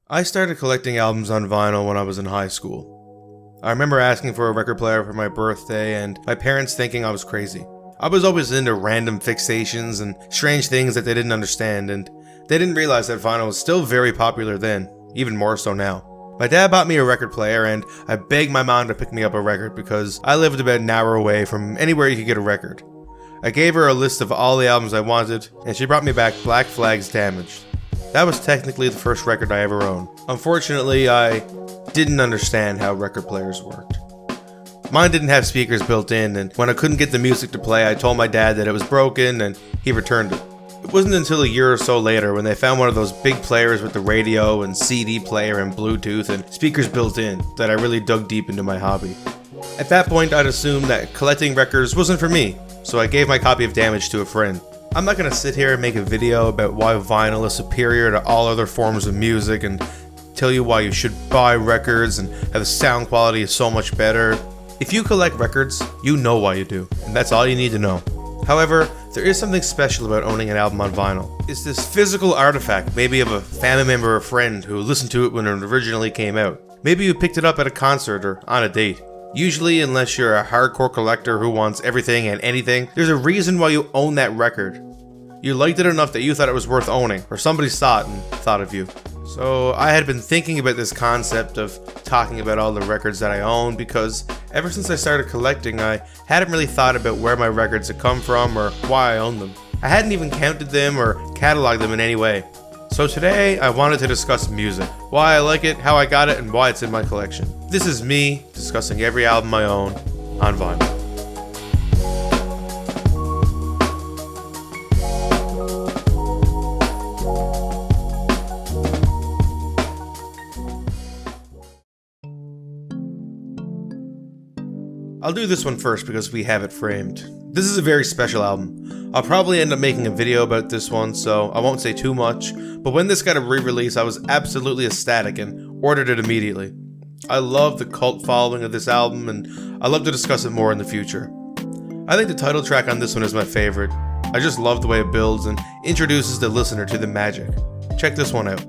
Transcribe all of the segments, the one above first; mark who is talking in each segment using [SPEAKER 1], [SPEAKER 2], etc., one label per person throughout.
[SPEAKER 1] I started collecting albums on vinyl when I was in high school. I remember asking for a record player for my birthday and my parents thinking I was crazy. I was always into random fixations and strange things that they didn't understand, and they didn't realize that vinyl was still very popular then, even more so now. My dad bought me a record player and I begged my mom to pick me up a record because I lived about an hour away from anywhere you could get a record. I gave her a list of all the albums I wanted and she brought me back Black Flag's Damaged. That was technically the first record I ever owned. Unfortunately, I didn't understand how record players worked. Mine didn't have speakers built in, and when I couldn't get the music to play, I told my dad that it was broken and he returned it. It wasn't until a year or so later when they found one of those big players with the radio and CD player and Bluetooth and speakers built in that I really dug deep into my hobby. At that point, I'd assumed that collecting records wasn't for me, so I gave my copy of Damaged to a friend. I'm not going to sit here and make a video about why vinyl is superior to all other forms of music and tell you why you should buy records and how the sound quality is so much better. If you collect records, you know why you do, and that's all you need to know. However, there is something special about owning an album on vinyl. It's this physical artifact, maybe of a family member or friend who listened to it when it originally came out. Maybe you picked it up at a concert or on a date. Usually, unless you're a hardcore collector who wants everything and anything, there's a reason why you own that record. You liked it enough that you thought it was worth owning, or somebody saw it and thought of you. So I had been thinking about this concept of talking about all the records that I own because ever since I started collecting, I hadn't really thought about where my records had come from or why I owned them. I hadn't even counted them or cataloged them in any way. So today, I wanted to discuss music, why I like it, how I got it, and why it's in my collection. This is me discussing every album I own on vinyl. I'll do this one first because we have it framed. This is a very special album. I'll probably end up making a video about this one, so I won't say too much, but when this got a re-release, I was absolutely ecstatic and ordered it immediately. I love the cult following of this album, and I'd love to discuss it more in the future. I think the title track on this one is my favorite. I just love the way it builds and introduces the listener to the magic. Check this one out.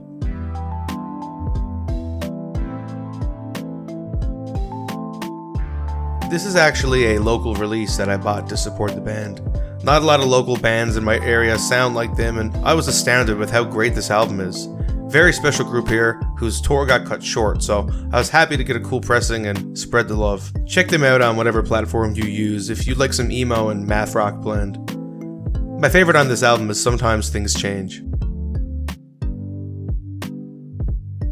[SPEAKER 1] This is actually a local release that I bought to support the band. Not a lot of local bands in my area sound like them, and I was astounded with how great this album is. Very special group here, whose tour got cut short, so I was happy to get a cool pressing and spread the love. Check them out on whatever platform you use if you'd like some emo and math rock blend. My favorite on this album is Sometimes Things Change.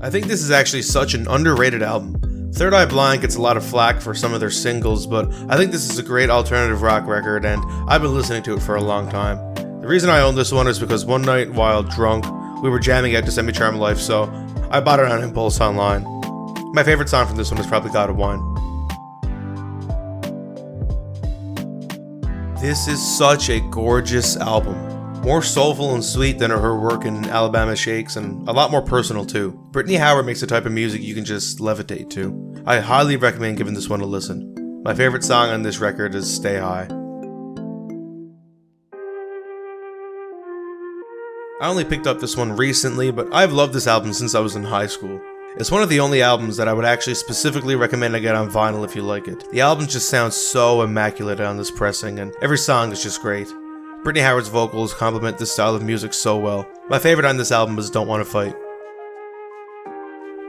[SPEAKER 1] I think this is actually such an underrated album. Third Eye Blind gets a lot of flack for some of their singles, but I think this is a great alternative rock record and I've been listening to it for a long time. The reason I own this one is because one night while drunk, we were jamming out to Semi Charmed Life, so I bought it on impulse online. My favorite song from this one is probably God of Wine. This is such a gorgeous album. More soulful and sweet than her work in Alabama Shakes, and a lot more personal too. Brittany Howard makes the type of music you can just levitate to. I highly recommend giving this one a listen. My favorite song on this record is Stay High. I only picked up this one recently, but I've loved this album since I was in high school. It's one of the only albums that I would actually specifically recommend I get on vinyl if you like it. The album just sounds so immaculate on this pressing, and every song is just great. Brittany Howard's vocals complement this style of music so well. My favorite on this album is Don't Wanna Fight.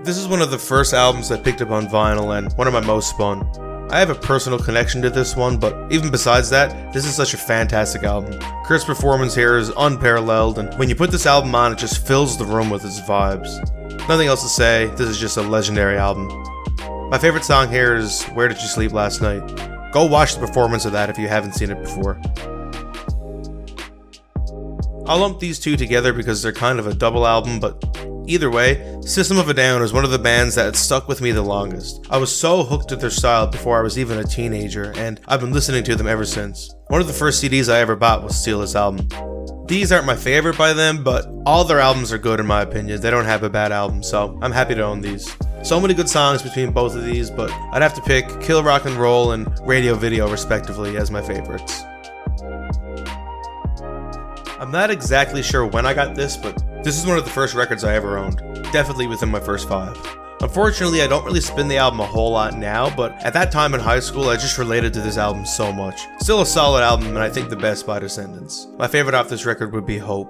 [SPEAKER 1] This is one of the first albums I picked up on vinyl and one of my most spun. I have a personal connection to this one, but even besides that, this is such a fantastic album. Kurt's performance here is unparalleled, and when you put this album on, it just fills the room with its vibes. Nothing else to say, this is just a legendary album. My favorite song here is Where Did You Sleep Last Night? Go watch the performance of that if you haven't seen it before. I'll lump these two together because they're kind of a double album, but either way, System of a Down is one of the bands that stuck with me the longest. I was so hooked to their style before I was even a teenager, and I've been listening to them ever since. One of the first CDs I ever bought was Steal This Album. These aren't my favorite by them, but all their albums are good in my opinion. They don't have a bad album, so I'm happy to own these. So many good songs between both of these, but I'd have to pick Kill Rock and Roll and Radio Video respectively as my favorites. I'm not exactly sure when I got this, but This is one of the first records I ever owned, definitely within my first 5. Unfortunately, I don't really spin the album a whole lot now, but at that time in high school, I just related to this album so much. Still a solid album, and I think the best by Descendants. My favorite off this record would be Hope.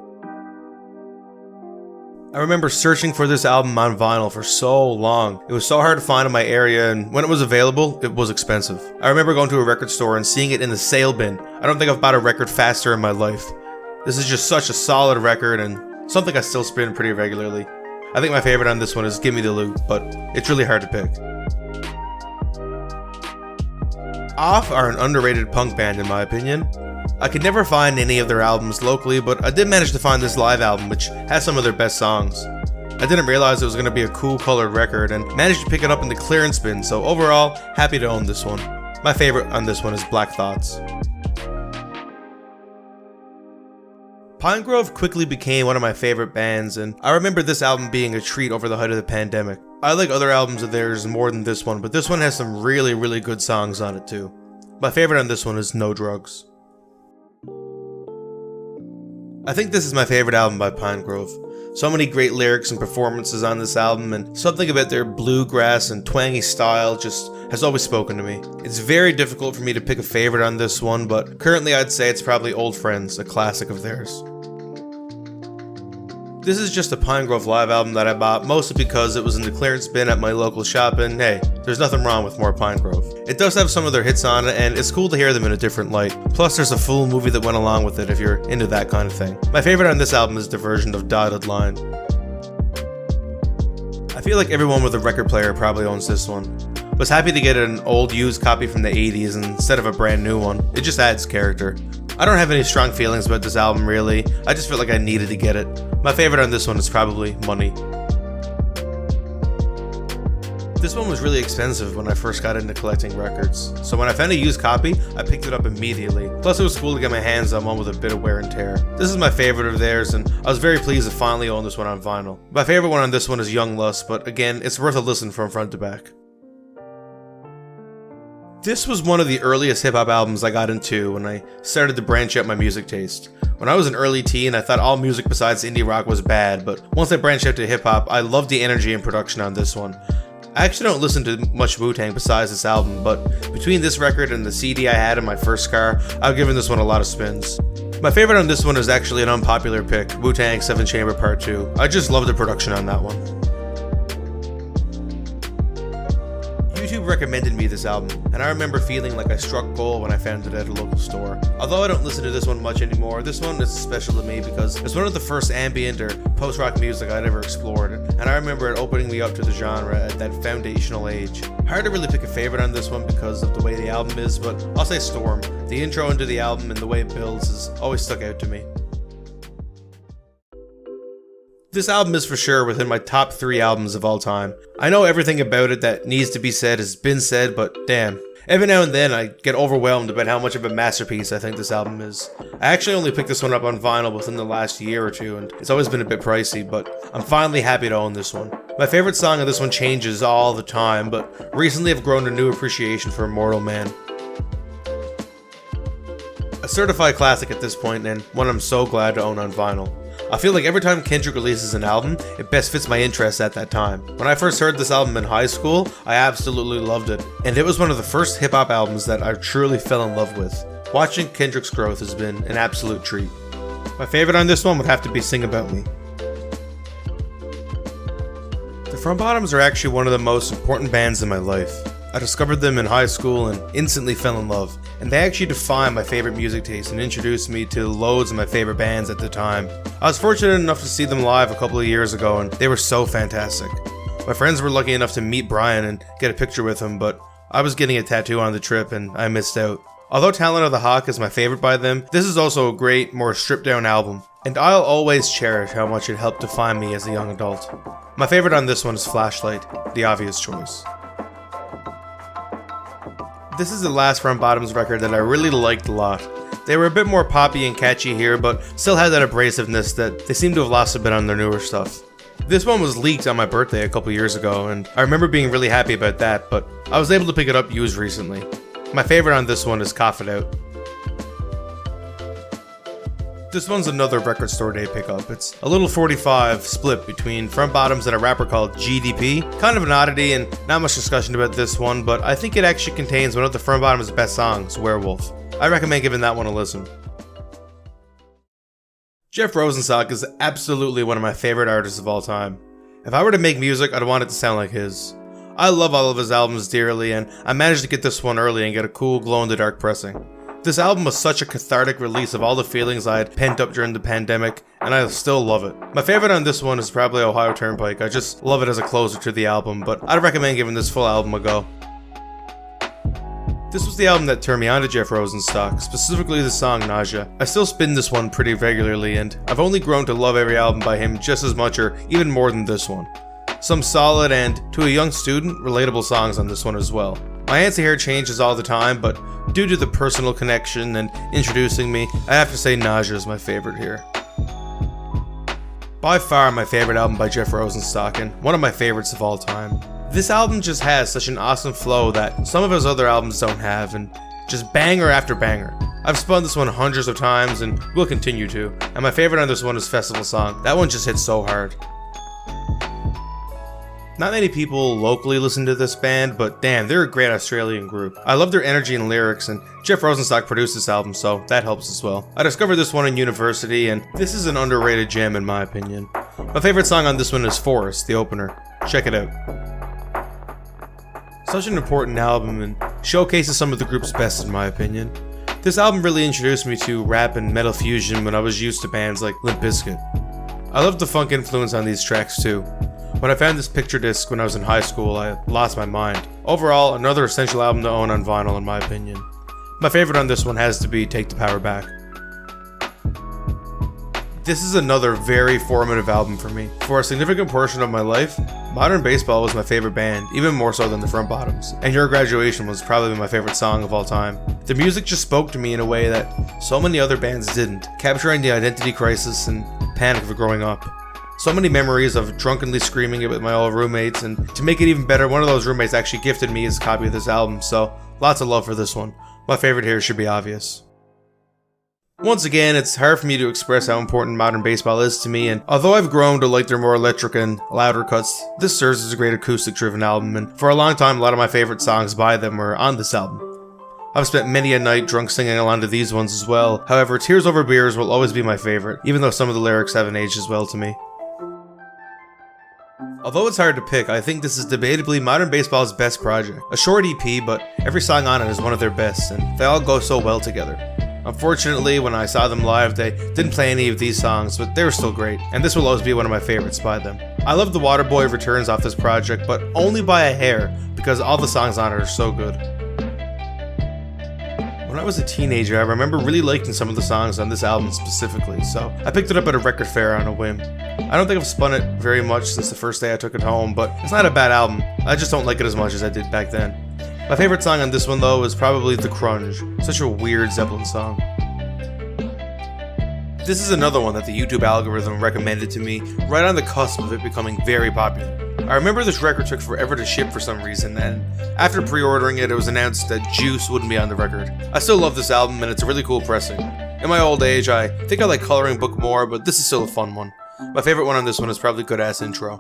[SPEAKER 1] I remember searching for this album on vinyl for so long. It was so hard to find in my area, and when it was available, it was expensive. I remember going to a record store and seeing it in the sale bin. I don't think I've bought a record faster in my life. This is just such a solid record, and something I still spin pretty regularly. I think my favorite on this one is Give Me the Loot, but it's really hard to pick. Off are an underrated punk band in my opinion. I could never find any of their albums locally, but I did manage to find this live album, which has some of their best songs. I didn't realize it was going to be a cool colored record, and managed to pick it up in the clearance bin, so overall, happy to own this one. My favorite on this one is Black Thoughts. Pinegrove quickly became one of my favorite bands, and I remember this album being a treat over the height of the pandemic. I like other albums of theirs more than this one, but this one has some really good songs on it too. My favorite on this one is No Drugs. I think this is my favorite album by Pinegrove. So many great lyrics and performances on this album, and something about their bluegrass and twangy style just has always spoken to me. It's very difficult for me to pick a favorite on this one, but currently I'd say it's probably Old Friends, a classic of theirs. This is just a Pinegrove live album that I bought mostly because it was in the clearance bin at my local shop, and hey, there's nothing wrong with more Pinegrove. It does have some of their hits on it, and it's cool to hear them in a different light. Plus there's a full movie that went along with it if you're into that kind of thing. My favorite on this album is the version of Dotted Line. I feel like everyone with a record player probably owns this one. Was happy to get an old used copy from the 80s instead of a brand new one. It just adds character. I don't have any strong feelings about this album really, I just felt like I needed to get it. My favorite on this one is probably Money. This one was really expensive when I first got into collecting records, so when I found a used copy, I picked it up immediately. Plus it was cool to get my hands on one with a bit of wear and tear. This is my favorite of theirs, and I was very pleased to finally own this one on vinyl. My favorite one on this one is Young Lust, but again, it's worth a listen from front to back. This was one of the earliest hip-hop albums I got into when I started to branch out my music taste. When I was an early teen, I thought all music besides indie rock was bad, but once I branched out to hip-hop, I loved the energy and production on this one. I actually don't listen to much Wu-Tang besides this album, but between this record and the CD I had in my first car, I've given this one a lot of spins. My favorite on this one is actually an unpopular pick, Wu-Tang 7 Chamber Part 2. I just love the production on that one. YouTube recommended me this album, and I remember feeling like I struck gold when I found it at a local store. Although I don't listen to this one much anymore, this one is special to me because it's one of the first ambient or post-rock music I'd ever explored, and I remember it opening me up to the genre at that foundational age. Hard to really pick a favorite on this one because of the way the album is, but I'll say Storm. The intro into the album and the way it builds has always stuck out to me. This album is for sure within my top 3 albums of all time. I know everything about it that needs to be said has been said, but damn. Every now and then I get overwhelmed about how much of a masterpiece I think this album is. I actually only picked this one up on vinyl within the last year or two, and it's always been a bit pricey, but I'm finally happy to own this one. My favorite song on this one changes all the time, but recently I've grown a new appreciation for Immortal Man. A certified classic at this point, and one I'm so glad to own on vinyl. I feel like every time Kendrick releases an album, it best fits my interests at that time. When I first heard this album in high school, I absolutely loved it, and it was one of the first hip-hop albums that I truly fell in love with. Watching Kendrick's growth has been an absolute treat. My favorite on this one would have to be Sing About Me. The Front Bottoms are actually one of the most important bands in my life. I discovered them in high school and instantly fell in love, and they actually defined my favorite music taste and introduced me to loads of my favorite bands at the time. I was fortunate enough to see them live a couple of years ago, and they were so fantastic. My friends were lucky enough to meet Brian and get a picture with him, but I was getting a tattoo on the trip and I missed out. Although Talent of the Hawk is my favorite by them, this is also a great, more stripped down album, and I'll always cherish how much it helped define me as a young adult. My favorite on this one is Flashlight, the obvious choice. This is the last Front Bottoms record that I really liked a lot. They were a bit more poppy and catchy here, but still had that abrasiveness that they seem to have lost a bit on their newer stuff. This one was leaked on my birthday a couple years ago, and I remember being really happy about that, but I was able to pick it up used recently. My favorite on this one is Cough It Out. This one's another record store day pickup. It's a little 45 split between front bottoms and a rapper called GDP. Kind of an oddity and not much discussion about this one, but I think it actually contains one of the front bottom's best songs, Werewolf. I recommend giving that one a listen. Jeff Rosenstock is absolutely one of my favorite artists of all time. If I were to make music, I'd want it to sound like his. I love all of his albums dearly, and I managed to get this one early and get a cool glow-in-the-dark pressing. This album was such a cathartic release of all the feelings I had pent up during the pandemic, and I still love it. My favorite on this one is probably Ohio Turnpike. I just love it as a closer to the album, but I'd recommend giving this full album a go. This was the album that turned me on to Jeff Rosenstock, specifically the song Nausea. I still spin this one pretty regularly, and I've only grown to love every album by him just as much or even more than this one. Some solid and, to a young student, relatable songs on this one as well. My anti-hair changes all the time, but due to the personal connection and introducing me, I have to say Nausea is my favorite here. By far my favorite album by Jeff Rosenstock, and one of my favorites of all time. This album just has such an awesome flow that some of his other albums don't have, and just banger after banger. I've spun this one hundreds of times and will continue to, and my favorite on this one is Festival Song. That one just hits so hard. Not many people locally listen to this band, but damn, they're a great Australian group. I love their energy and lyrics, and Jeff Rosenstock produced this album, so that helps as well. I discovered this one in university, and this is an underrated gem in my opinion. My favorite song on this one is Forest, the opener. Check it out. Such an important album, and showcases some of the group's best in my opinion. This album really introduced me to rap and metal fusion when I was used to bands like Limp Bizkit. I love the funk influence on these tracks too. When I found this picture disc when I was in high school, I lost my mind. Overall, another essential album to own on vinyl in my opinion. My favorite on this one has to be Take the Power Back. This is another very formative album for me. For a significant portion of my life, Modern Baseball was my favorite band, even more so than the Front Bottoms, and Your Graduation was probably my favorite song of all time. The music just spoke to me in a way that so many other bands didn't, capturing the identity crisis and panic of growing up. So many memories of drunkenly screaming it with my old roommates, and to make it even better, one of those roommates actually gifted me his copy of this album, so lots of love for this one. My favorite here should be obvious. Once again, it's hard for me to express how important Modern Baseball is to me, and although I've grown to like their more electric and louder cuts, this serves as a great acoustic-driven album, and for a long time, a lot of my favorite songs by them were on this album. I've spent many a night drunk singing along to these ones as well. However, Tears Over Beers will always be my favorite, even though some of the lyrics haven't aged as well to me. Although it's hard to pick, I think this is debatably Modern Baseball's best project. A short EP, but every song on it is one of their best, and they all go so well together. Unfortunately, when I saw them live, they didn't play any of these songs, but they were still great, and this will always be one of my favorites by them. I love The Waterboy Returns off this project, but only by a hair, because all the songs on it are so good. When I was a teenager, I remember really liking some of the songs on this album specifically, so I picked it up at a record fair on a whim. I don't think I've spun it very much since the first day I took it home, but it's not a bad album. I just don't like it as much as I did back then. My favorite song on this one though is probably The Crunge, such a weird Zeppelin song. This is another one that the YouTube algorithm recommended to me, right on the cusp of it becoming very popular. I remember this record took forever to ship for some reason, and after pre-ordering it, it was announced that Juice wouldn't be on the record. I still love this album, and it's a really cool pressing. In my old age, I think I like Coloring Book more, but this is still a fun one. My favorite one on this one is probably Good Ass Intro.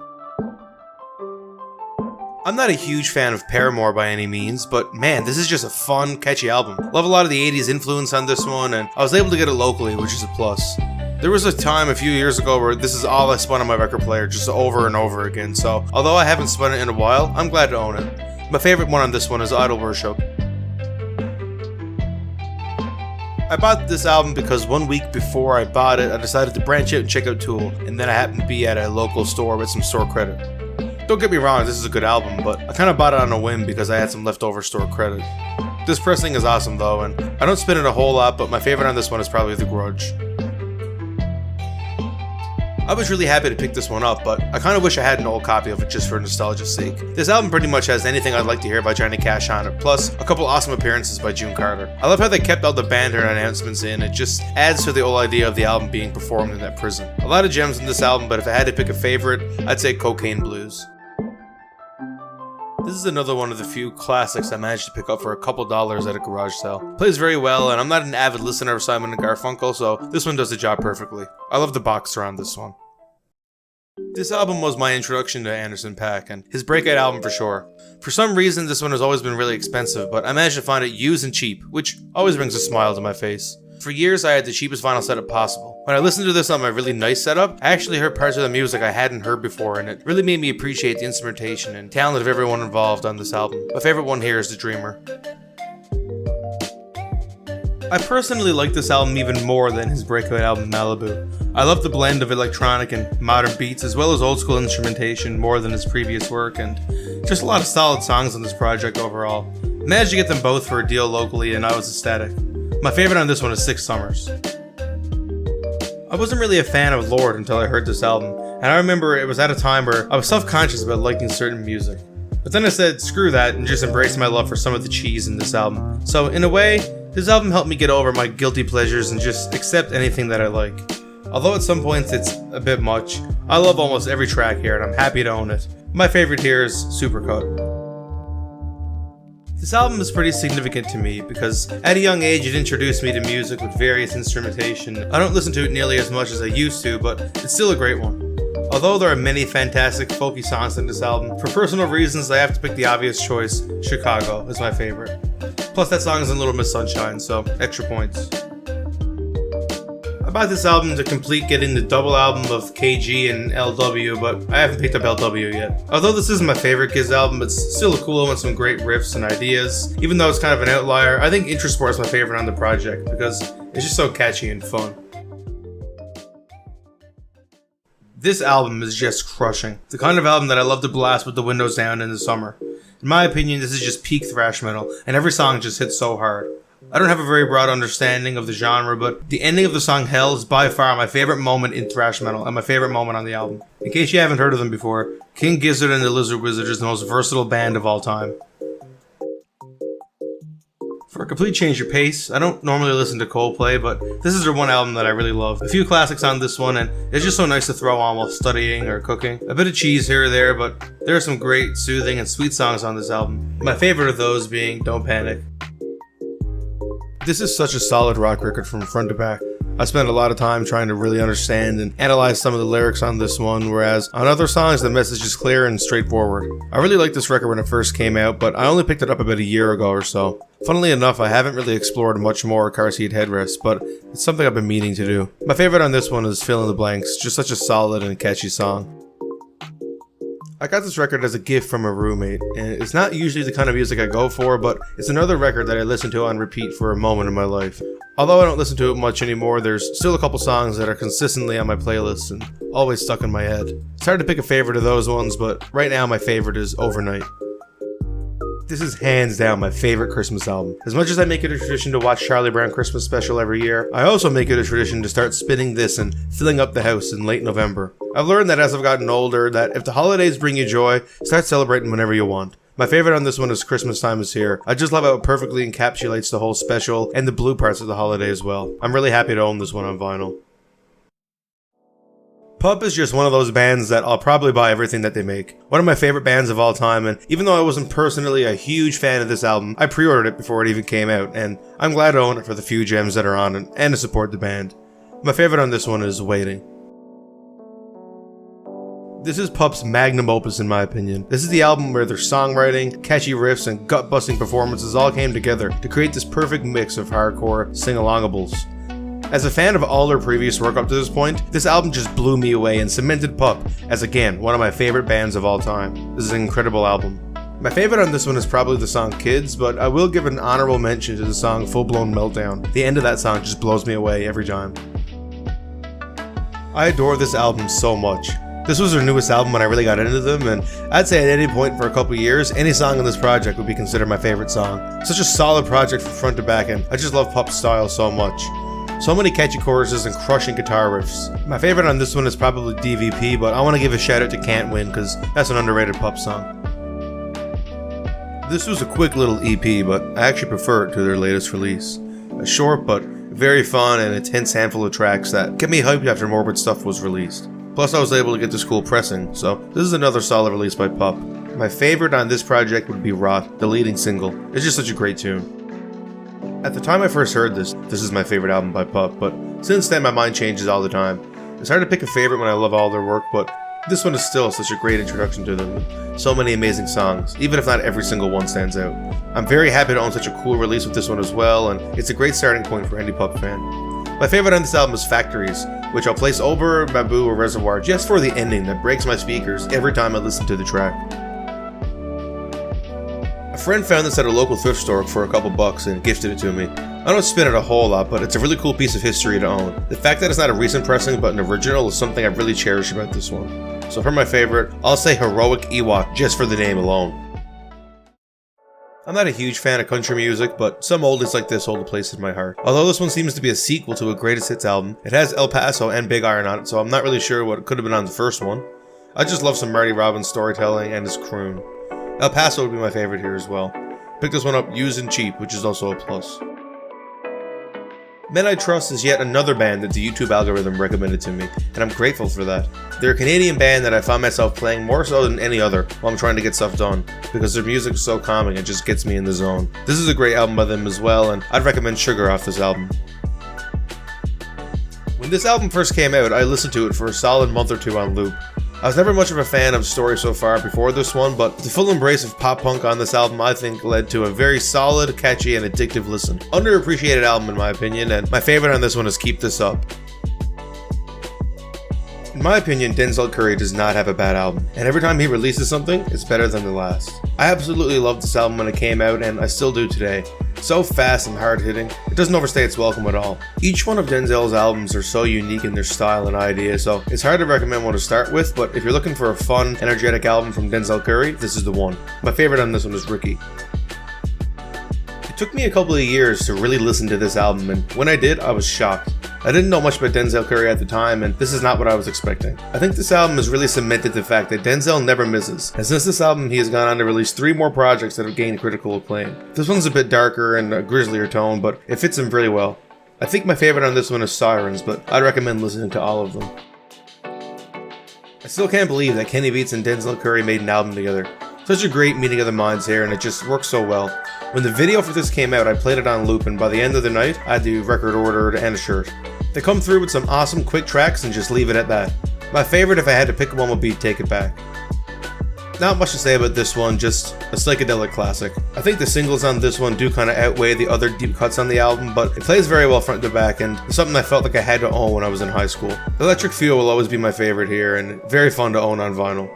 [SPEAKER 1] I'm not a huge fan of Paramore by any means, but man, this is just a fun, catchy album. Love a lot of the 80s influence on this one, and I was able to get it locally, which is a plus. There was a time a few years ago where this is all I spun on my record player just over and over again, so although I haven't spun it in a while, I'm glad to own it. My favorite one on this one is Idol Worship. I bought this album because 1 week before I bought it, I decided to branch out and check out Tool, and then I happened to be at a local store with some store credit. Don't get me wrong, this is a good album, but I kinda bought it on a whim because I had some leftover store credit. This pressing is awesome though, and I don't spin it a whole lot, but my favorite on this one is probably The Grudge. I was really happy to pick this one up, but I kinda wish I had an old copy of it just for nostalgia's sake. This album pretty much has anything I'd like to hear by Johnny Cash on it, plus a couple awesome appearances by June Carter. I love how they kept all the banter announcements in, it just adds to the whole idea of the album being performed in that prison. A lot of gems in this album, but if I had to pick a favorite, I'd say Cocaine Blues. This is another one of the few classics I managed to pick up for a couple dollars at a garage sale. Plays very well, and I'm not an avid listener of Simon & Garfunkel, so this one does the job perfectly. I love the box around this one. This album was my introduction to Anderson .Paak, and his breakout album for sure. For some reason, this one has always been really expensive, but I managed to find it used and cheap, which always brings a smile to my face. For years, I had the cheapest vinyl setup possible. When I listened to this on my really nice setup, I actually heard parts of the music I hadn't heard before, and it really made me appreciate the instrumentation and talent of everyone involved on this album. My favorite one here is The Dreamer. I personally like this album even more than his breakout album Malibu. I love the blend of electronic and modern beats as well as old school instrumentation more than his previous work, and just a lot of solid songs on this project overall. Managed to get them both for a deal locally and I was ecstatic. My favorite on this one is Six Summers. I wasn't really a fan of Lorde until I heard this album, and I remember it was at a time where I was self-conscious about liking certain music. But then I said screw that and just embraced my love for some of the cheese in this album. So in a way, this album helped me get over my guilty pleasures and just accept anything that I like. Although at some points it's a bit much, I love almost every track here and I'm happy to own it. My favorite here is Supercut. This album is pretty significant to me because at a young age it introduced me to music with various instrumentation. I don't listen to it nearly as much as I used to, but it's still a great one. Although there are many fantastic folky songs in this album, for personal reasons I have to pick the obvious choice. Chicago is my favorite. Plus that song is in Little Miss Sunshine, so extra points. I bought this album to complete getting the double album of KG and LW, but I haven't picked up LW yet. Although this isn't my favorite Kiss album, it's still a cool one with some great riffs and ideas. Even though it's kind of an outlier, I think Intrasport is my favorite on the project because it's just so catchy and fun. This album is just crushing. The kind of album that I love to blast with the windows down in the summer. In my opinion, this is just peak thrash metal, and every song just hits so hard. I don't have a very broad understanding of the genre, but the ending of the song Hell is by far my favorite moment in thrash metal, and my favorite moment on the album. In case you haven't heard of them before, King Gizzard and the Lizard Wizard is the most versatile band of all time. For a complete change of pace, I don't normally listen to Coldplay, but this is their one album that I really love. A few classics on this one, and it's just so nice to throw on while studying or cooking. A bit of cheese here or there, but there are some great, soothing, and sweet songs on this album. My favorite of those being Don't Panic. This is such a solid rock record from front to back. I spent a lot of time trying to really understand and analyze some of the lyrics on this one, whereas on other songs the message is clear and straightforward. I really liked this record when it first came out, but I only picked it up about a year ago or so. Funnily enough, I haven't really explored much more Car Seat Headrest, but it's something I've been meaning to do. My favorite on this one is Fill in the Blanks, just such a solid and catchy song. I got this record as a gift from a roommate, and it's not usually the kind of music I go for, but it's another record that I listen to on repeat for a moment in my life. Although I don't listen to it much anymore, there's still a couple songs that are consistently on my playlist and always stuck in my head. It's hard to pick a favorite of those ones, but right now my favorite is Overnight. This is hands down my favorite Christmas album. As much as I make it a tradition to watch Charlie Brown Christmas Special every year, I also make it a tradition to start spinning this and filling up the house in late November. I've learned that as I've gotten older, that if the holidays bring you joy, start celebrating whenever you want. My favorite on this one is Christmas Time Is Here. I just love how it perfectly encapsulates the whole special and the blue parts of the holiday as well. I'm really happy to own this one on vinyl. Pup is just one of those bands that I'll probably buy everything that they make. One of my favorite bands of all time, and even though I wasn't personally a huge fan of this album, I pre-ordered it before it even came out, and I'm glad to own it for the few gems that are on it, and to support the band. My favorite on this one is Waiting. This is Pup's magnum opus in my opinion. This is the album where their songwriting, catchy riffs, and gut-busting performances all came together to create this perfect mix of hardcore sing-alongables. As a fan of all their previous work up to this point, this album just blew me away and cemented Pup as, again, one of my favorite bands of all time. This is an incredible album. My favorite on this one is probably the song Kids, but I will give an honorable mention to the song Full Blown Meltdown. The end of that song just blows me away every time. I adore this album so much. This was their newest album when I really got into them, and I'd say at any point for a couple years, any song on this project would be considered my favorite song. Such a solid project from front to back, and I just love Pup's style so much. So many catchy choruses and crushing guitar riffs. My favorite on this one is probably DVP, but I want to give a shout out to Can't Win because that's an underrated Pup song. This was a quick little EP, but I actually prefer it to their latest release. A short but very fun and intense handful of tracks that kept me hyped after Morbid Stuff was released. Plus I was able to get this cool pressing, so this is another solid release by Pup. my favorite on this project would be Rot, the leading single. It's just such a great tune. At the time I first heard this is my favorite album by Pup, but since then my mind changes all the time. It's hard to pick a favorite when I love all their work, but this one is still such a great introduction to them, with so many amazing songs, even if not every single one stands out. I'm very happy to own such a cool release with this one as well, and it's a great starting point for any Pup fan. My favorite on this album is Factories, which I'll place over Mabou or Reservoir just for the ending that breaks my speakers every time I listen to the track. A friend found this at a local thrift store for a couple bucks and gifted it to me. I don't spin it a whole lot, but it's a really cool piece of history to own. The fact that it's not a recent pressing but an original is something I really cherish about this one. So for my favorite, I'll say Heroic Ewok just for the name alone. I'm not a huge fan of country music, but some oldies like this hold a place in my heart. Although this one seems to be a sequel to a greatest hits album, it has El Paso and Big Iron on it, so I'm not really sure what could have been on the first one. I just love some Marty Robbins storytelling and his croon. El Paso would be my favorite here as well. Picked this one up used and cheap, which is also a plus. Men I Trust is yet another band that the YouTube algorithm recommended to me, and I'm grateful for that. They're a Canadian band that I find myself playing more so than any other while I'm trying to get stuff done, because their music is so calming, it just gets me in the zone. This is a great album by them as well, and I'd recommend Sugar off this album. When this album first came out, I listened to it for a solid month or two on loop. I was never much of a fan of Story So Far before this one, but the full embrace of pop punk on this album I think led to a very solid, catchy, and addictive listen. Underappreciated album in my opinion, and my favorite on this one is Keep This Up. In my opinion, Denzel Curry does not have a bad album, and every time he releases something, it's better than the last. I absolutely loved this album when it came out, and I still do today. So fast and hard-hitting, it doesn't overstay its welcome at all. Each one of Denzel's albums are so unique in their style and idea, so it's hard to recommend one to start with, but if you're looking for a fun, energetic album from Denzel Curry, this is the one. My favorite on this one is Ricky. It took me a couple of years to really listen to this album, and when I did, I was shocked. I didn't know much about Denzel Curry at the time, and this is not what I was expecting. I think this album has really cemented the fact that Denzel never misses, and since this album he has gone on to release 3 more projects that have gained critical acclaim. This one's a bit darker and a grislier tone, but it fits him really well. I think my favorite on this one is Sirens, but I'd recommend listening to all of them. I still can't believe that Kenny Beats and Denzel Curry made an album together. Such a great meeting of the minds here, and it just works so well. When the video for this came out, I played it on loop, and by the end of the night, I had the record ordered and a shirt. They come through with some awesome quick tracks and just leave it at that. My favorite, if I had to pick one, would be Take It Back. Not much to say about this one, just a psychedelic classic. I think the singles on this one do kind of outweigh the other deep cuts on the album, but it plays very well front to back, and it's something I felt like I had to own when I was in high school. Electric Feel will always be my favorite here, and very fun to own on vinyl.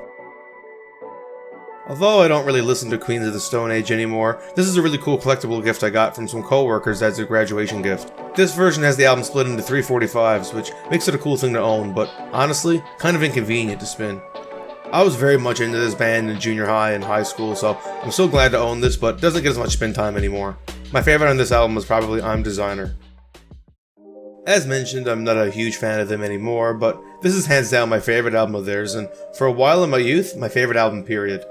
[SPEAKER 1] Although I don't really listen to Queens of the Stone Age anymore, this is a really cool collectible gift I got from some co-workers as a graduation gift. This version has the album split into 345s, which makes it a cool thing to own, but honestly, kind of inconvenient to spin. I was very much into this band in junior high and high school, so I'm so glad to own this, but it doesn't get as much spin time anymore. My favorite on this album was probably I'm Designer. As mentioned, I'm not a huge fan of them anymore, but this is hands down my favorite album of theirs, and for a while in my youth, my favorite album period.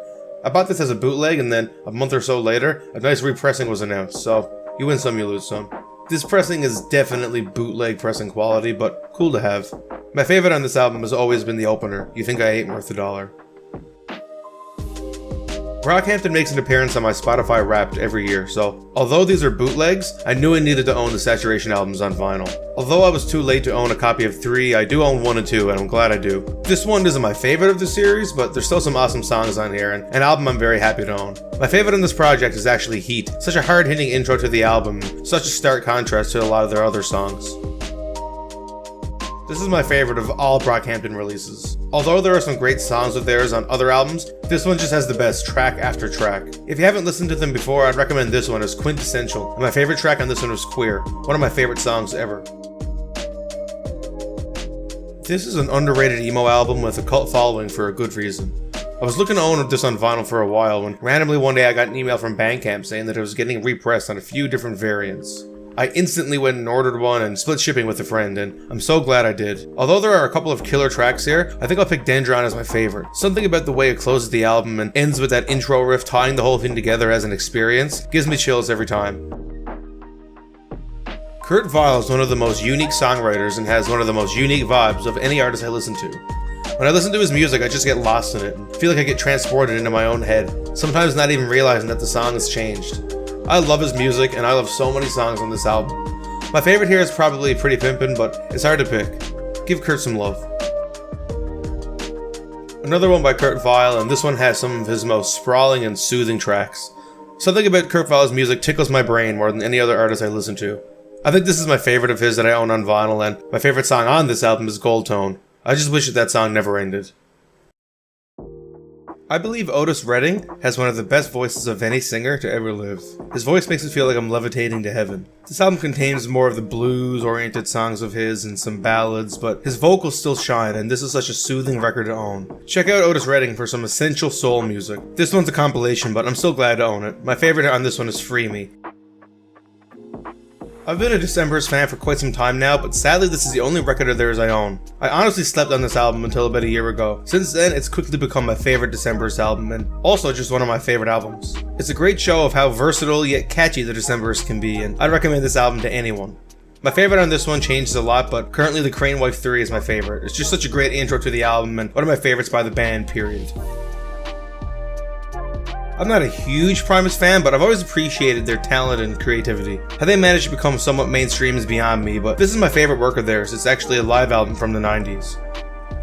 [SPEAKER 1] I bought this as a bootleg, and then a month or so later, a nice repressing was announced, so you win some, you lose some. This pressing is definitely bootleg pressing quality, but cool to have. My favorite on this album has always been the opener, You Think I Ain't Worth a Dollar. Brockhampton makes an appearance on my Spotify Wrapped every year, so although these are bootlegs, I knew I needed to own the Saturation albums on vinyl. Although I was too late to own a copy of 3, I do own 1 and 2, and I'm glad I do. This one isn't my favorite of the series, but there's still some awesome songs on here, and an album I'm very happy to own. My favorite in this project is actually Heat, such a hard-hitting intro to the album, such a stark contrast to a lot of their other songs. This is my favorite of all Brockhampton releases. Although there are some great songs of theirs on other albums, this one just has the best track after track. If you haven't listened to them before, I'd recommend this one as quintessential, and my favorite track on this one was Queer, one of my favorite songs ever. This is an underrated emo album with a cult following for a good reason. I was looking to own this on vinyl for a while when randomly one day I got an email from Bandcamp saying that it was getting repressed on a few different variants. I instantly went and ordered one and split shipping with a friend, and I'm so glad I did. Although there are a couple of killer tracks here, I think I'll pick Dendron as my favorite. Something about the way it closes the album and ends with that intro riff tying the whole thing together as an experience gives me chills every time. Kurt Vile is one of the most unique songwriters and has one of the most unique vibes of any artist I listen to. When I listen to his music, I just get lost in it and feel like I get transported into my own head, sometimes not even realizing that the song has changed. I love his music, and I love so many songs on this album. My favorite here is probably Pretty Pimpin', but it's hard to pick. Give Kurt some love. Another one by Kurt Vile, and this one has some of his most sprawling and soothing tracks. Something about Kurt Vile's music tickles my brain more than any other artist I listen to. I think this is my favorite of his that I own on vinyl, and my favorite song on this album is Gold Tone. I just wish that song never ended. I believe Otis Redding has one of the best voices of any singer to ever live. His voice makes me feel like I'm levitating to heaven. This album contains more of the blues-oriented songs of his and some ballads, but his vocals still shine, and this is such a soothing record to own. Check out Otis Redding for some essential soul music. This one's a compilation, but I'm still glad to own it. My favorite on this one is Free Me. I've been a December's fan for quite some time now, but sadly this is the only record of theirs I own. I honestly slept on this album until about a year ago. Since then, it's quickly become my favorite December's album, and also just one of my favorite albums. It's a great show of how versatile yet catchy the Decemberists can be, and I'd recommend this album to anyone. My favorite on this one changes a lot, but currently the Crane Wife 3 is my favorite. It's just such a great intro to the album, and one of my favorites by the band, period. I'm not a huge Primus fan, but I've always appreciated their talent and creativity. How they managed to become somewhat mainstream is beyond me, but this is my favorite work of theirs. It's actually a live album from the 90s.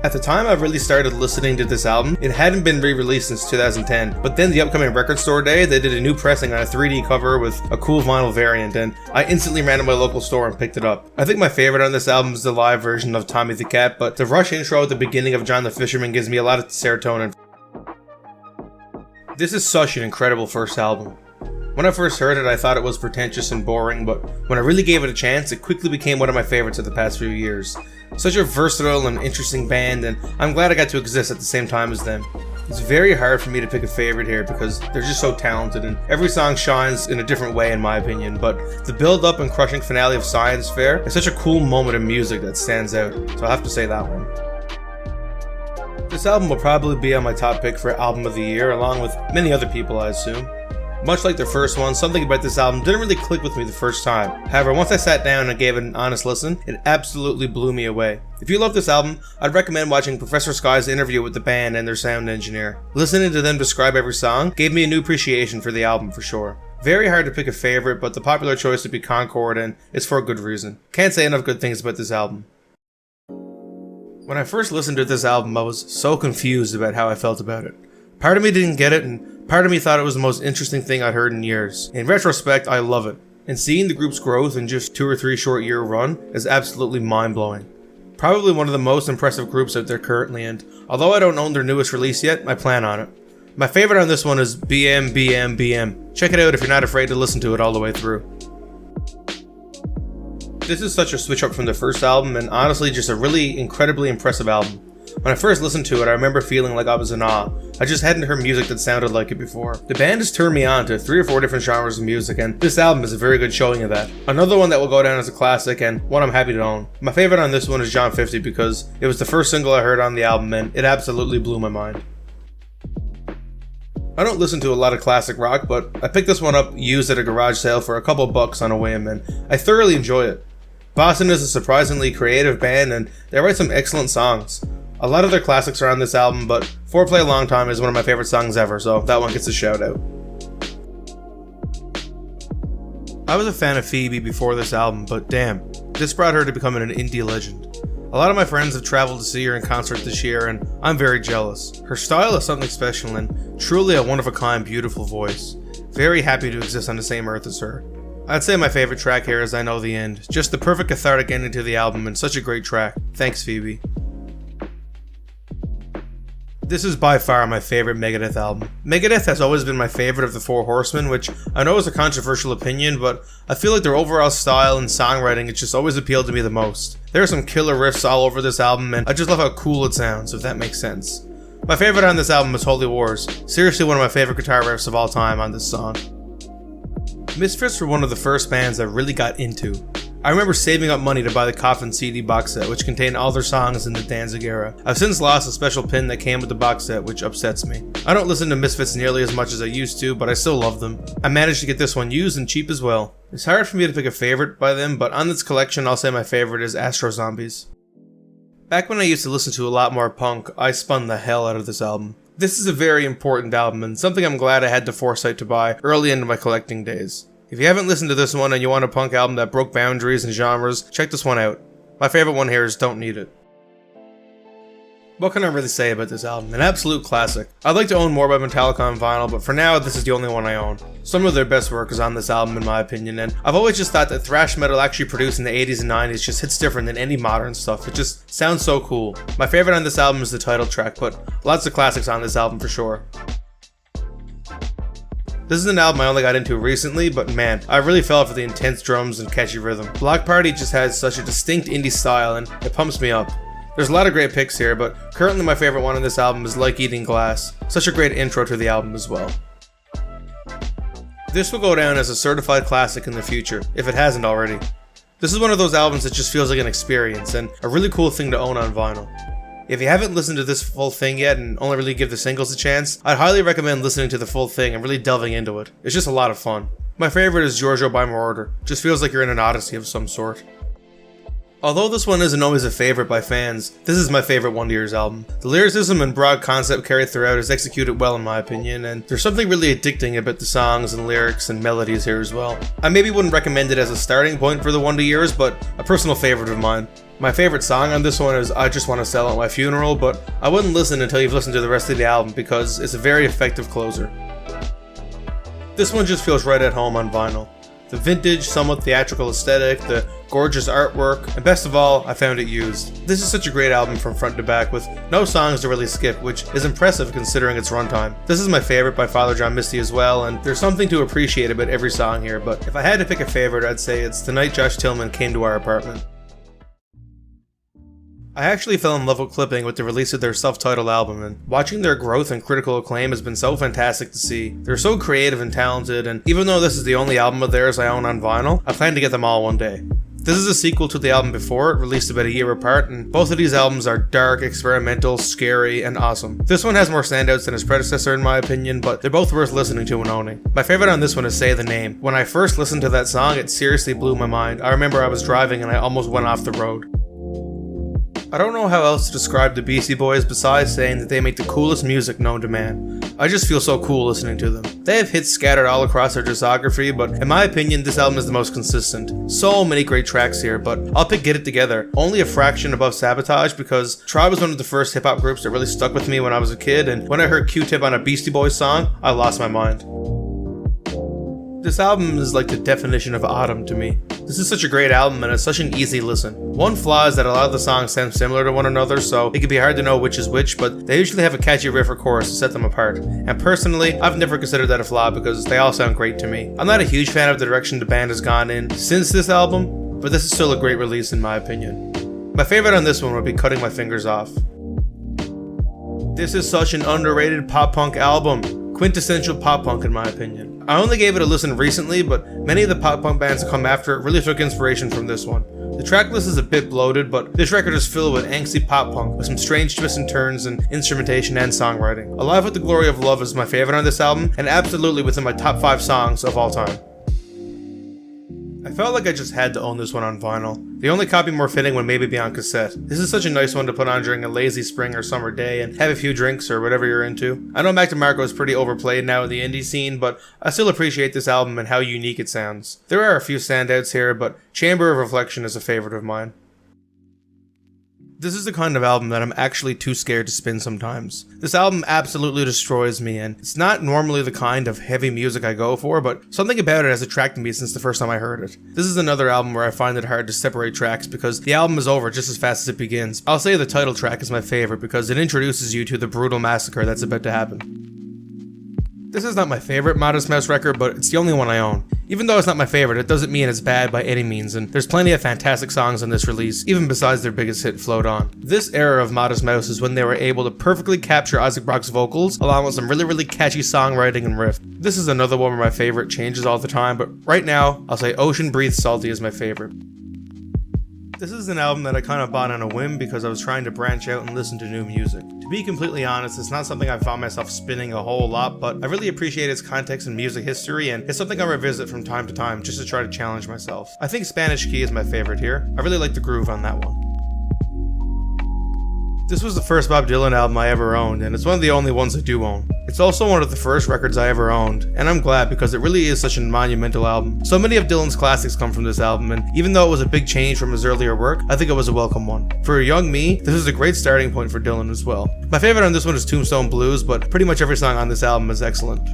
[SPEAKER 1] At the time I really started listening to this album, it hadn't been re-released since 2010, but then the upcoming Record Store Day, they did a new pressing on a 3D cover with a cool vinyl variant, and I instantly ran to my local store and picked it up. I think my favorite on this album is the live version of Tommy the Cat, but the Rush intro at the beginning of John the Fisherman gives me a lot of serotonin. This is such an incredible first album. When I first heard it, I thought it was pretentious and boring, but when I really gave it a chance, it quickly became one of my favorites of the past few years. Such a versatile and interesting band, and I'm glad I got to exist at the same time as them. It's very hard for me to pick a favorite here because they're just so talented, and every song shines in a different way in my opinion, but the build-up and crushing finale of Science Fair is such a cool moment in music that stands out, so I'll have to say that one. This album will probably be on my top pick for Album of the Year, along with many other people I assume. Much like their first one, something about this album didn't really click with me the first time. However, once I sat down and gave it an honest listen, it absolutely blew me away. If you love this album, I'd recommend watching Professor Sky's interview with the band and their sound engineer. Listening to them describe every song gave me a new appreciation for the album for sure. Very hard to pick a favorite, but the popular choice would be Concord, and it's for a good reason. Can't say enough good things about this album. When I first listened to this album, I was so confused about how I felt about it. Part of me didn't get it, and part of me thought it was the most interesting thing I'd heard in years. In retrospect, I love it, and seeing the group's growth in just 2 or 3 short year run is absolutely mind-blowing. Probably one of the most impressive groups out there currently, and although I don't own their newest release yet, I plan on it. My favorite on this one is BM BM BM. Check it out if you're not afraid to listen to it all the way through. This is such a switch up from the first album, and honestly just a really incredibly impressive album. When I first listened to it, I remember feeling like I was in awe. I just hadn't heard music that sounded like it before. The band has turned me on to 3 or 4 different genres of music, and this album is a very good showing of that. Another one that will go down as a classic, and one I'm happy to own. My favorite on this one is John 50 because it was the first single I heard on the album, and it absolutely blew my mind. I don't listen to a lot of classic rock, but I picked this one up used at a garage sale for a couple bucks on a whim, and I thoroughly enjoy it. Boston is a surprisingly creative band, and they write some excellent songs. A lot of their classics are on this album, but Foreplay a Long Time is one of my favorite songs ever, so that one gets a shout out. I was a fan of Phoebe before this album, but damn, this brought her to becoming an indie legend. A lot of my friends have traveled to see her in concert this year, and I'm very jealous. Her style is something special, and truly a one-of-a-kind, beautiful voice. Very happy to exist on the same earth as her. I'd say my favorite track here is I Know the End. Just the perfect cathartic ending to the album and such a great track. Thanks, Phoebe. This is by far my favorite Megadeth album. Megadeth has always been my favorite of the Four Horsemen, which I know is a controversial opinion, but I feel like their overall style and songwriting has just always appealed to me the most. There are some killer riffs all over this album, and I just love how cool it sounds, if that makes sense. My favorite on this album is Holy Wars. Seriously one of my favorite guitar riffs of all time on this song. Misfits were one of the first bands I really got into. I remember saving up money to buy the Coffin CD box set, which contained all their songs in the Danzig era. I've since lost a special pin that came with the box set, which upsets me. I don't listen to Misfits nearly as much as I used to, but I still love them. I managed to get this one used and cheap as well. It's hard for me to pick a favorite by them, but on this collection I'll say my favorite is Astro Zombies. Back when I used to listen to a lot more punk, I spun the hell out of this album. This is a very important album and something I'm glad I had the foresight to buy early into my collecting days. If you haven't listened to this one and you want a punk album that broke boundaries and genres, check this one out. My favorite one here is Don't Need It. What can I really say about this album? An absolute classic. I'd like to own more by Metallica on vinyl, but for now, this is the only one I own. Some of their best work is on this album in my opinion, and I've always just thought that thrash metal actually produced in the 80s and 90s just hits different than any modern stuff. It just sounds so cool. My favorite on this album is the title track, but lots of classics on this album for sure. This is an album I only got into recently, but man, I really fell for the intense drums and catchy rhythm. Block Party just has such a distinct indie style and it pumps me up. There's a lot of great picks here, but currently my favorite one on this album is Like Eating Glass. Such a great intro to the album as well. This will go down as a certified classic in the future, if it hasn't already. This is one of those albums that just feels like an experience, and a really cool thing to own on vinyl. If you haven't listened to this full thing yet and only really give the singles a chance, I'd highly recommend listening to the full thing and really delving into it. It's just a lot of fun. My favorite is Giorgio by Moroder. Just feels like you're in an odyssey of some sort. Although this one isn't always a favorite by fans, this is my favorite Wonder Years album. The lyricism and broad concept carried throughout is executed well in my opinion, and there's something really addicting about the songs and lyrics and melodies here as well. I maybe wouldn't recommend it as a starting point for the Wonder Years, but a personal favorite of mine. My favorite song on this one is I Just Wanna Sell at My Funeral, but I wouldn't listen until you've listened to the rest of the album because it's a very effective closer. This one just feels right at home on vinyl. The vintage, somewhat theatrical aesthetic, the gorgeous artwork, and best of all, I found it used. This is such a great album from front to back with no songs to really skip, which is impressive considering its runtime. This is my favorite by Father John Misty as well, and there's something to appreciate about every song here, but if I had to pick a favorite, I'd say it's The Night Josh Tillman Came to Our Apartment. I actually fell in love with Clipping with the release of their self-titled album, and watching their growth and critical acclaim has been so fantastic to see. They're so creative and talented, and even though this is the only album of theirs I own on vinyl, I plan to get them all one day. This is a sequel to the album before it, released about a year apart, and both of these albums are dark, experimental, scary, and awesome. This one has more standouts than its predecessor in my opinion, but they're both worth listening to and owning. My favorite on this one is Say the Name. When I first listened to that song, it seriously blew my mind. I remember I was driving and I almost went off the road. I don't know how else to describe the Beastie Boys besides saying that they make the coolest music known to man. I just feel so cool listening to them. They have hits scattered all across their discography, but in my opinion, this album is the most consistent. So many great tracks here, but I'll pick Get It Together, only a fraction above Sabotage because Tribe was one of the first hip-hop groups that really stuck with me when I was a kid, and when I heard Q-Tip on a Beastie Boys song, I lost my mind. This album is like the definition of autumn to me. This is such a great album and it's such an easy listen. One flaw is that a lot of the songs sound similar to one another, so it can be hard to know which is which, but they usually have a catchy riff or chorus to set them apart. And personally, I've never considered that a flaw because they all sound great to me. I'm not a huge fan of the direction the band has gone in since this album, but this is still a great release in my opinion. My favorite on this one would be Cutting My Fingers Off. This is such an underrated pop-punk album. Quintessential pop-punk in my opinion. I only gave it a listen recently, but many of the pop-punk bands that come after it really took inspiration from this one. The track list is a bit bloated, but this record is filled with angsty pop-punk with some strange twists and turns in instrumentation and songwriting. Alive with the Glory of Love is my favorite on this album, and absolutely within my top 5 songs of all time. I felt like I just had to own this one on vinyl. The only copy more fitting would maybe be on cassette. This is such a nice one to put on during a lazy spring or summer day and have a few drinks or whatever you're into. I know Mac DeMarco is pretty overplayed now in the indie scene, but I still appreciate this album and how unique it sounds. There are a few standouts here, but Chamber of Reflection is a favorite of mine. This is the kind of album that I'm actually too scared to spin sometimes. This album absolutely destroys me, and it's not normally the kind of heavy music I go for, but something about it has attracted me since the first time I heard it. This is another album where I find it hard to separate tracks because the album is over just as fast as it begins. I'll say the title track is my favorite because it introduces you to the brutal massacre that's about to happen. This is not my favorite Modest Mouse record, but it's the only one I own. Even though it's not my favorite, it doesn't mean it's bad by any means, and there's plenty of fantastic songs on this release, even besides their biggest hit, Float On. This era of Modest Mouse is when they were able to perfectly capture Isaac Brock's vocals, along with some really catchy songwriting and riff. This is another one where my favorite changes all the time, but right now, I'll say Ocean Breathes Salty is my favorite. This is an album that I kind of bought on a whim because I was trying to branch out and listen to new music. To be completely honest, it's not something I found myself spinning a whole lot, but I really appreciate its context and music history, and it's something I revisit from time to time just to try to challenge myself. I think Spanish Key is my favorite here. I really like the groove on that one. This was the first Bob Dylan album I ever owned, and it's one of the only ones I do own. It's also one of the first records I ever owned, and I'm glad because it really is such a monumental album. So many of Dylan's classics come from this album, and even though it was a big change from his earlier work, I think it was a welcome one. For a young me, this is a great starting point for Dylan as well. My favorite on this one is Tombstone Blues, but pretty much every song on this album is excellent.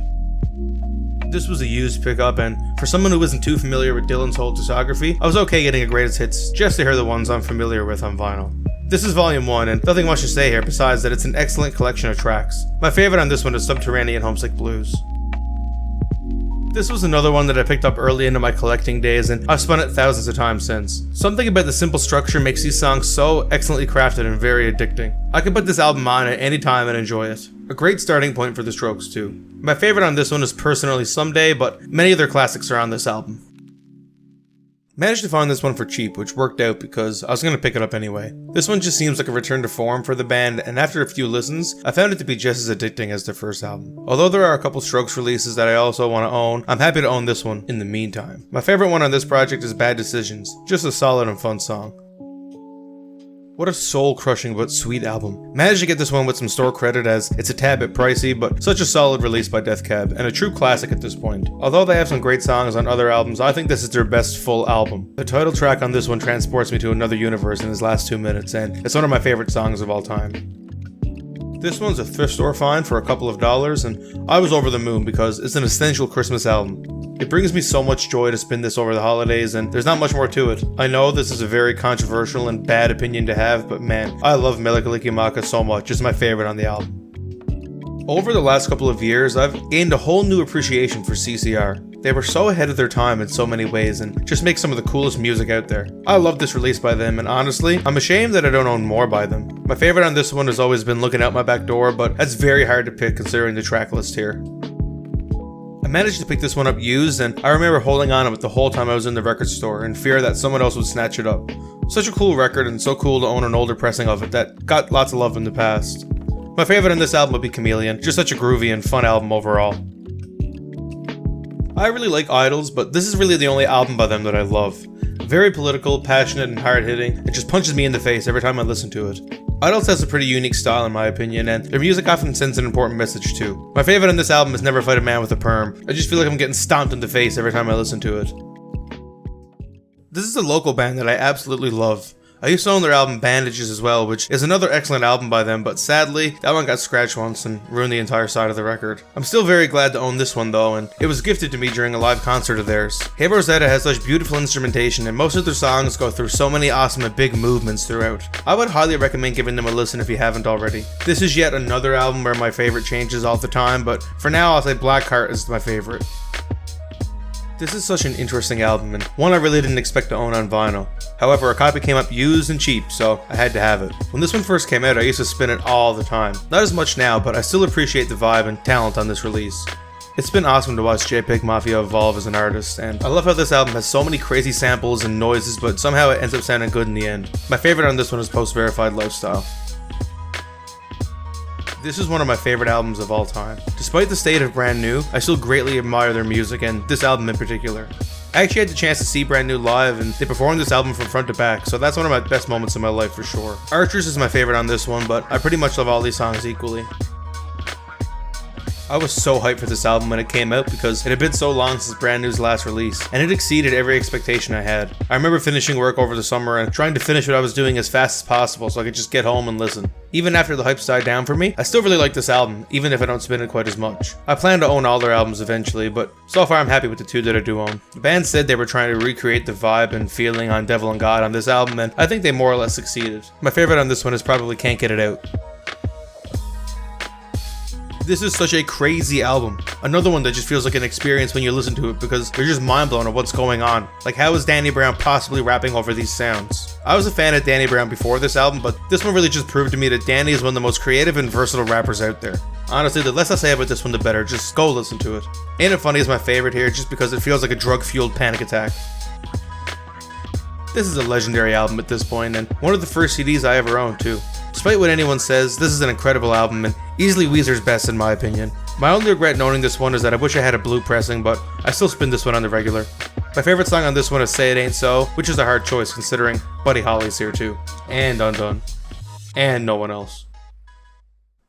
[SPEAKER 1] This was a used pickup, and for someone who isn't too familiar with Dylan's whole discography, I was okay getting a greatest hits just to hear the ones I'm familiar with on vinyl. This is volume 1, and nothing much to say here besides that it's an excellent collection of tracks. My favorite on this one is Subterranean Homesick Blues. This was another one that I picked up early into my collecting days, and I've spun it thousands of times since. Something about the simple structure makes these songs so excellently crafted and very addicting. I can put this album on at any time and enjoy it. A great starting point for the Strokes too. My favorite on this one is personally Someday, but many of their classics are on this album. Managed to find this one for cheap, which worked out because I was going to pick it up anyway. This one just seems like a return to form for the band, and after a few listens, I found it to be just as addicting as their first album. Although there are a couple Strokes releases that I also want to own, I'm happy to own this one in the meantime. My favorite one on this project is Bad Decisions, just a solid and fun song. What a soul-crushing but sweet album. Managed to get this one with some store credit as it's a tad bit pricey, but such a solid release by Death Cab, and a true classic at this point. Although they have some great songs on other albums, I think this is their best full album. The title track on this one transports me to another universe in his last 2 minutes, and it's one of my favorite songs of all time. This one's a thrift store find for a couple of dollars, and I was over the moon because it's an essential Christmas album. It brings me so much joy to spin this over the holidays, and there's not much more to it. I know this is a very controversial and bad opinion to have, but man, I love Mele Kalikimaka so much. It's my favorite on the album. Over the last couple of years, I've gained a whole new appreciation for CCR. They were so ahead of their time in so many ways and just make some of the coolest music out there. I love this release by them, and honestly, I'm ashamed that I don't own more by them. My favorite on this one has always been Looking Out My Back Door, but that's very hard to pick considering the track list here. I managed to pick this one up used, and I remember holding on to it the whole time I was in the record store in fear that someone else would snatch it up. Such a cool record, and so cool to own an older pressing of it that got lots of love in the past. My favorite on this album would be Chameleon, just such a groovy and fun album overall. I really like Idols, but this is really the only album by them that I love. Very political, passionate, and hard-hitting. It just punches me in the face every time I listen to it. Idols has a pretty unique style in my opinion, and their music often sends an important message too. My favorite on this album is Never Fight a Man with a Perm. I just feel like I'm getting stomped in the face every time I listen to it. This is a local band that I absolutely love. I used to own their album Bandages as well, which is another excellent album by them, but sadly, that one got scratched once and ruined the entire side of the record. I'm still very glad to own this one though, and it was gifted to me during a live concert of theirs. Hey Rosetta has such beautiful instrumentation, and most of their songs go through so many awesome and big movements throughout. I would highly recommend giving them a listen if you haven't already. This is yet another album where my favorite changes all the time, but for now I'll say Blackheart is my favorite. This is such an interesting album, and one I really didn't expect to own on vinyl. However, a copy came up used and cheap, so I had to have it. When this one first came out, I used to spin it all the time. Not as much now, but I still appreciate the vibe and talent on this release. It's been awesome to watch JPEG Mafia evolve as an artist, and I love how this album has so many crazy samples and noises, but somehow it ends up sounding good in the end. My favorite on this one is Post-Verified Lifestyle. This is one of my favorite albums of all time. Despite the state of Brand New, I still greatly admire their music, and this album in particular. I actually had the chance to see Brand New live, and they performed this album from front to back, so that's one of my best moments in my life for sure. Archers is my favorite on this one, but I pretty much love all these songs equally. I was so hyped for this album when it came out because it had been so long since Brand New's last release, and it exceeded every expectation I had. I remember finishing work over the summer and trying to finish what I was doing as fast as possible so I could just get home and listen. Even after the hype died down for me, I still really like this album, even if I don't spin it quite as much. I plan to own all their albums eventually, but so far I'm happy with the two that I do own. The band said they were trying to recreate the vibe and feeling on Devil and God on this album, and I think they more or less succeeded. My favorite on this one is probably Can't Get It Out. This is such a crazy album. Another one that just feels like an experience when you listen to it because you're just mind blown at what's going on. Like, how is Danny Brown possibly rapping over these sounds? I was a fan of Danny Brown before this album, but this one really just proved to me that Danny is one of the most creative and versatile rappers out there. Honestly, the less I say about this one, the better. Just go listen to it. Ain't It Funny is my favorite here just because it feels like a drug-fueled panic attack. This is a legendary album at this point, and one of the first CDs I ever owned too. Despite what anyone says, this is an incredible album and easily Weezer's best in my opinion. My only regret in owning this one is that I wish I had a blue pressing, but I still spin this one on the regular. My favorite song on this one is Say It Ain't So, which is a hard choice considering Buddy Holly's here too. And Undone. and no one else.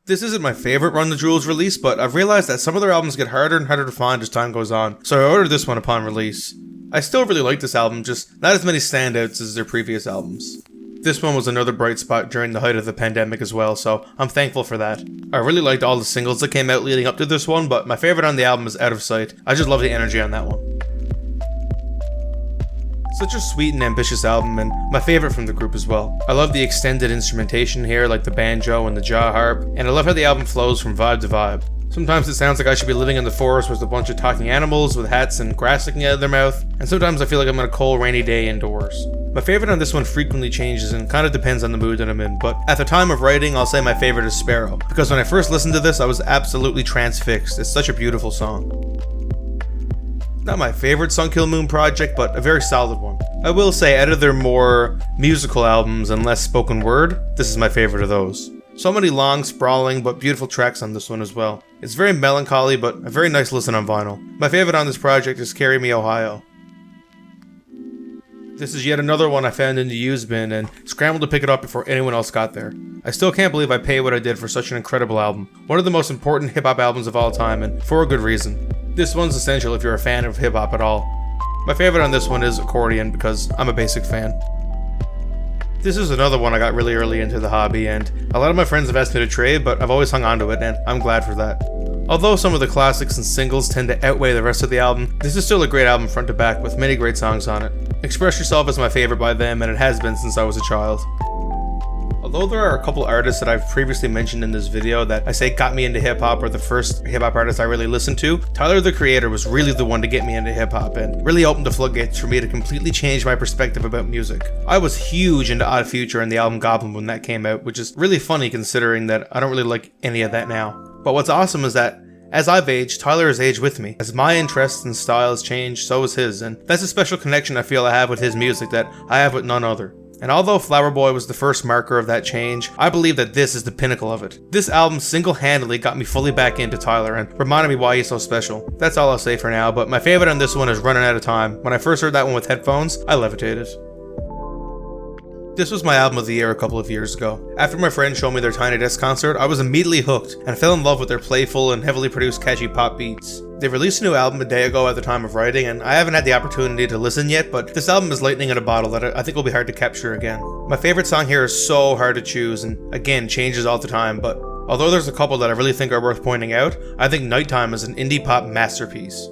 [SPEAKER 1] This isn't my favorite Run the Jewels release, but I've realized that some of their albums get harder and harder to find as time goes on, so I ordered this one upon release. I still really like this album, just not as many standouts as their previous albums. This one was another bright spot during the height of the pandemic as well, so I'm thankful for that. I really liked all the singles that came out leading up to this one, but my favorite on the album is Out of Sight. I just love the energy on that one. Such a sweet and ambitious album, and my favorite from the group as well. I love the extended instrumentation here, like the banjo and the jaw harp, and I love how the album flows from vibe to vibe. Sometimes it sounds like I should be living in the forest with a bunch of talking animals with hats and grass sticking out of their mouth, and sometimes I feel like I'm on a cold rainy day indoors. My favorite on this one frequently changes and kind of depends on the mood that I'm in, but at the time of writing, I'll say my favorite is Sparrow, because when I first listened to this, I was absolutely transfixed. It's such a beautiful song. Not my favorite Sun Kil Moon project, but a very solid one. I will say, out of their more musical albums and less spoken word, this is my favorite of those. So many long, sprawling, but beautiful tracks on this one as well. It's very melancholy, but a very nice listen on vinyl. My favorite on this project is Carry Me Ohio. This is yet another one I found in the used bin and scrambled to pick it up before anyone else got there. I still can't believe I paid what I did for such an incredible album. One of the most important hip-hop albums of all time, and for a good reason. This one's essential if you're a fan of hip-hop at all. My favorite on this one is Accordion because I'm a basic fan. This is another one I got really early into the hobby, and a lot of my friends have asked me to trade, but I've always hung on to it, and I'm glad for that. Although some of the classics and singles tend to outweigh the rest of the album, this is still a great album front to back with many great songs on it. Express Yourself is my favorite by them, and it has been since I was a child. Although there are a couple artists that I've previously mentioned in this video that I say got me into hip-hop or the first hip-hop artist I really listened to, Tyler the Creator was really the one to get me into hip-hop and really opened the floodgates for me to completely change my perspective about music. I was huge into Odd Future and the album Goblin when that came out, which is really funny considering that I don't really like any of that now. But what's awesome is that as I've aged, Tyler has aged with me. As my interests and styles change, so has his, and that's a special connection I feel I have with his music that I have with none other. And although Flower Boy was the first marker of that change, I believe that this is the pinnacle of it. This album single-handedly got me fully back into Tyler and reminded me why he's so special. That's all I'll say for now, but my favorite on this one is Running Out of Time. When I first heard that one with headphones, I levitated. This was my album of the year a couple of years ago. After my friends showed me their Tiny Desk concert, I was immediately hooked and fell in love with their playful and heavily produced catchy pop beats. They released a new album a day ago at the time of writing, and I haven't had the opportunity to listen yet, but this album is lightning in a bottle that I think will be hard to capture again. My favorite song here is so hard to choose, and again, changes all the time, but although there's a couple that I really think are worth pointing out, I think Nighttime is an indie pop masterpiece.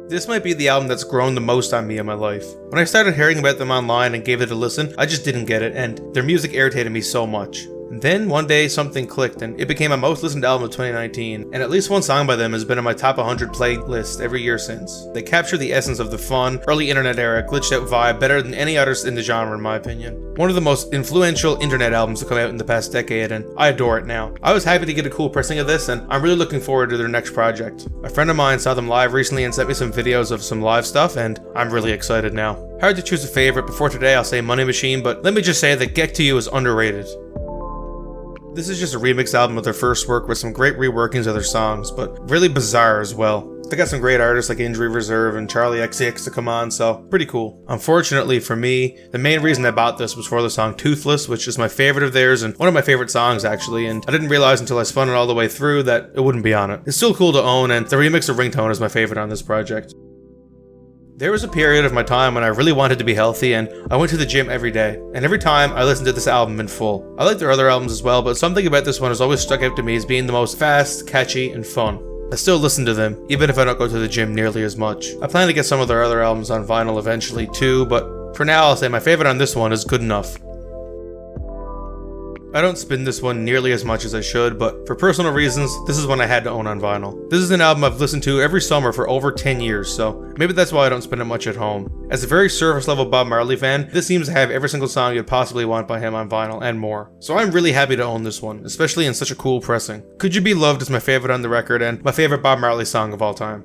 [SPEAKER 1] This might be the album that's grown the most on me in my life. When I started hearing about them online and gave it a listen, I just didn't get it, and their music irritated me so much. And then one day something clicked and it became my most listened album of 2019, and at least one song by them has been in my top 100 playlist every year since. They capture the essence of the fun, early internet era, glitched out vibe better than any others in the genre in my opinion. One of the most influential internet albums to come out in the past decade, and I adore it now. I was happy to get a cool pressing of this, and I'm really looking forward to their next project. A friend of mine saw them live recently and sent me some videos of some live stuff, and I'm really excited now. Hard to choose a favorite. Before today I'll say Money Machine, but let me just say that Get To You is underrated. This is just a remix album of their first work with some great reworkings of their songs, but really bizarre as well. They got some great artists like Injury Reserve and Charlie XCX to come on, so pretty cool. Unfortunately for me, the main reason I bought this was for the song Toothless, which is my favorite of theirs and one of my favorite songs actually, and I didn't realize until I spun it all the way through that it wouldn't be on it. It's still cool to own, and the remix of Ringtone is my favorite on this project. There was a period of my time when I really wanted to be healthy, and I went to the gym every day, and every time I listened to this album in full. I like their other albums as well, but something about this one has always stuck out to me as being the most fast, catchy, and fun. I still listen to them, even if I don't go to the gym nearly as much. I plan to get some of their other albums on vinyl eventually too, but for now I'll say my favorite on this one is Good Enough. I don't spin this one nearly as much as I should, but for personal reasons, this is one I had to own on vinyl. This is an album I've listened to every summer for over 10 years, so maybe that's why I don't spin it much at home. As a very surface level Bob Marley fan, this seems to have every single song you'd possibly want by him on vinyl and more. So I'm really happy to own this one, especially in such a cool pressing. Could You Be Loved is my favorite on the record and my favorite Bob Marley song of all time.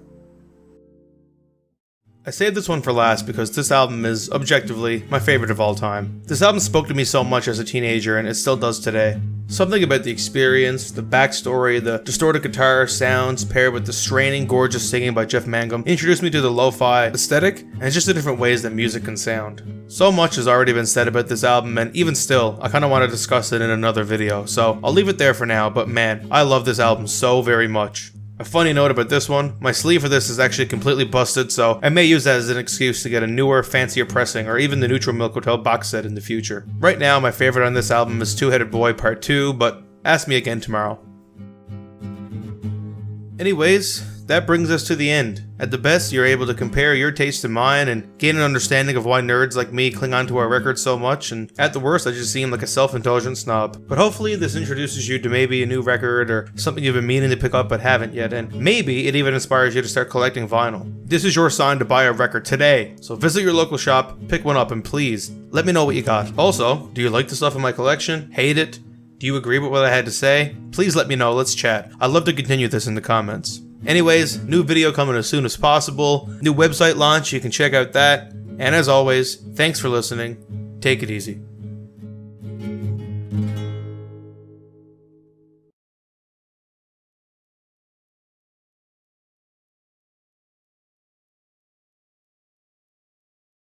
[SPEAKER 1] I saved this one for last because this album is, objectively, my favorite of all time. This album spoke to me so much as a teenager and it still does today. Something about the experience, the backstory, the distorted guitar sounds paired with the straining, gorgeous singing by Jeff Mangum introduced me to the lo-fi aesthetic and just the different ways that music can sound. So much has already been said about this album, and even still, I kinda want to discuss it in another video, so I'll leave it there for now, but man, I love this album so very much. A funny note about this one, my sleeve for this is actually completely busted, so I may use that as an excuse to get a newer, fancier pressing, or even the Neutral Milk Hotel box set in the future. Right now, my favorite on this album is Two-Headed Boy Part 2, but ask me again tomorrow. Anyways, that brings us to the end. At the best, you're able to compare your taste to mine and gain an understanding of why nerds like me cling onto our records so much, and at the worst, I just seem like a self-indulgent snob. But hopefully this introduces you to maybe a new record or something you've been meaning to pick up but haven't yet, and maybe it even inspires you to start collecting vinyl. This is your sign to buy a record today, so visit your local shop, pick one up, and please, let me know what you got. Also, do you like the stuff in my collection? Hate it? Do you agree with what I had to say? Please let me know, let's chat. I'd love to continue this in the comments. Anyways, new video coming as soon as possible, new website launch, you can check out that, and as always, thanks for listening, take it easy.